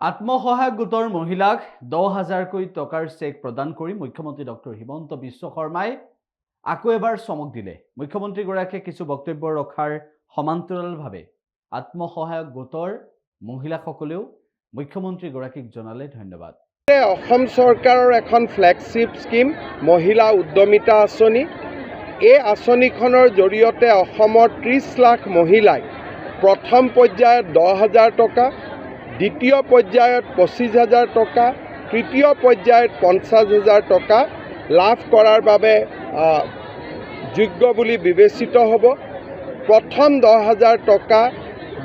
আত্মসহায়ক গোটৰ মহিলাক 10,000 টকাৰ চেক প্ৰদান কৰি মুখ্যমন্ত্ৰী ডক্টৰ হিমন্ত বিশ্ব শৰ্মাই আকৌ এবাৰ চমক দিলে। মুখ্যমন্ত্ৰীগৰাকীয়ে কিছু বক্তব্য ৰখাৰ সমান্তৰালভাৱে আত্মসহায়ক গোটৰ মহিলাসকলেও মুখ্যমন্ত্ৰীগৰাকীক জনালে ধন্যবাদ। অসম চৰকাৰৰ এখন ফ্লেগশ্বিপ স্কিম মহিলা উদ্যমিতা আঁচনি। এই আঁচনিখনৰ জৰিয়তে অসমৰ 30 লাখ মহিলাই প্ৰথম পৰ্যায়ত 10,000 টকা, দ্বিতীয় পৰ্যায়ত 25,000 টকা, তৃতীয় পৰ্যায়ত 50,000 টকা লাভ কৰাৰ বাবে যোগ্য বুলি বিবেচিত হ'ব। প্ৰথম 10,000 টকা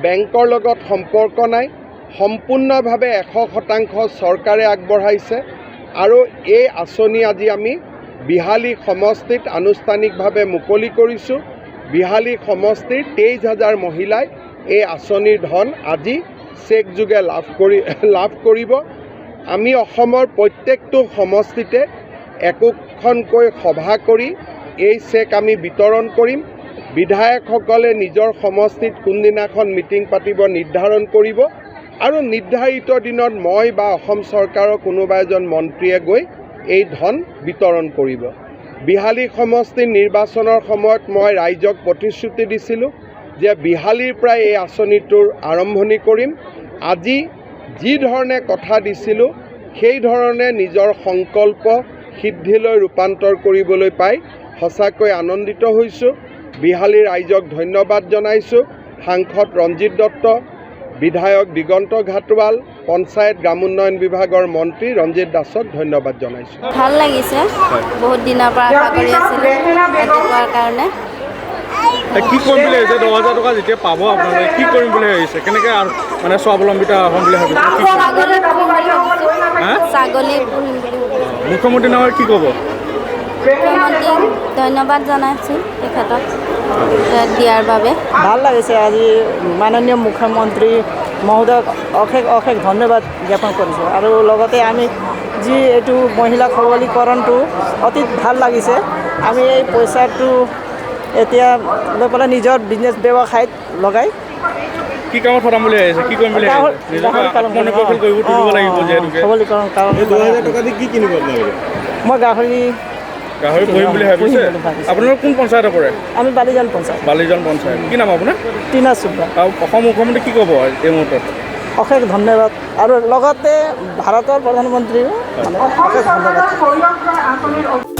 বেংকৰ লগত সম্পৰ্ক নাই, সম্পূৰ্ণভাৱে 100% চৰকাৰে আগবঢ়াইছে আৰু এই আঁচনি আজি আমি বিহালী সমষ্টিত আনুষ্ঠানিকভাৱে মুকলি কৰিছোঁ। বিহালী সমষ্টিৰ 23,000 মহিলাই এই আঁচনিৰ ধন আজি চেক যোগে লাভ কৰিব। আমি অসমৰ প্ৰত্যেকটো সমষ্টিতে একোখনকৈ সভা কৰি এই চেক আমি বিতৰণ কৰিম। বিধায়কসকলে নিজৰ সমষ্টিত কোনদিনাখন মিটিং পাতিব নিৰ্ধাৰণ কৰিব আৰু নিৰ্ধাৰিত দিনত মই বা অসম চৰকাৰৰ কোনোবা এজন মন্ত্ৰীয়ে গৈ এই ধন বিতৰণ কৰিব। বিহালী সমষ্টিৰ নিৰ্বাচনৰ সময়ত মই ৰাইজক প্ৰতিশ্ৰুতি দিছিলোঁ যে বিহালীৰ পৰাই এই আঁচনিটোৰ আৰম্ভণি কৰিম। আজি যি ধৰণে কথা দিছিলোঁ সেই ধৰণে নিজৰ সংকল্প সিদ্ধিলৈ ৰূপান্তৰ কৰিবলৈ পাই সঁচাকৈ আনন্দিত হৈছোঁ। বিহালী ৰাইজক ধন্যবাদ জনাইছোঁ। সাংসদ ৰঞ্জিত দত্ত, বিধায়ক দিগন্ত ঘাটোৱাল, পঞ্চায়ত গ্ৰামোন্নয়ন বিভাগৰ মন্ত্ৰী ৰঞ্জিত দাসক ধন্যবাদ জনাইছোঁ। ভাল লাগিছে, বহুত দিনৰ পৰা আশা কৰি আছিলোঁ পোৱাৰ কাৰণে। কি কৰিম বুলি ভাবিছে? 10,000 টকা যেতিয়া পাব আপোনালোকে কি কৰিম বুলি ভাবিছে? কেনেকৈ আৰু মানে স্বাৱলম্বিতা হ'ম বুলি ভাবিছে? ছাগলী পুহিম বুলি ভাবিছোঁ। মুখ্যমন্ত্ৰী নহয় কি ক'ব? মুখ্যমন্ত্ৰীক ধন্যবাদ জনাইছোঁ তেখেতক দিয়াৰ বাবে। ভাল লাগিছে। আজি মাননীয় মুখ্যমন্ত্ৰী মহোদয়ক অশেষ ধন্যবাদ জ্ঞাপন কৰিছোঁ আৰু লগতে আমি যি এইটো মহিলা সবলীকৰণটো অতি ভাল লাগিছে। আমি এই পইচাটো এতিয়া লৈ পেলাই নিজৰ বিজনেছ ব্যৱসায়ত লগাই কি কামত খটাম বুলি ভাবিছে? কি কৰিম বুলি ভাবিছে? সবলীকৰণ কাৰণে 10,000 টকা দি কি কিনিব আপোনালোকে? মই গাহৰি পুহিম বুলি ভাবিছে। আপোনালোকৰ কোন পঞ্চায়তৰ পৰে? আমি বালিজান পঞ্চায়ত। বালিজান পঞ্চায়ত। কি নাম আপোনাৰ? টিনা চুব্ৰা। আৰু অসম মুখ্যমন্ত্ৰী কি ক'ব এই মুহূৰ্তত? অশেষ ধন্যবাদ আৰু লগতে ভাৰতৰ প্ৰধানমন্ত্ৰীও অশেষ ধন্যবাদ।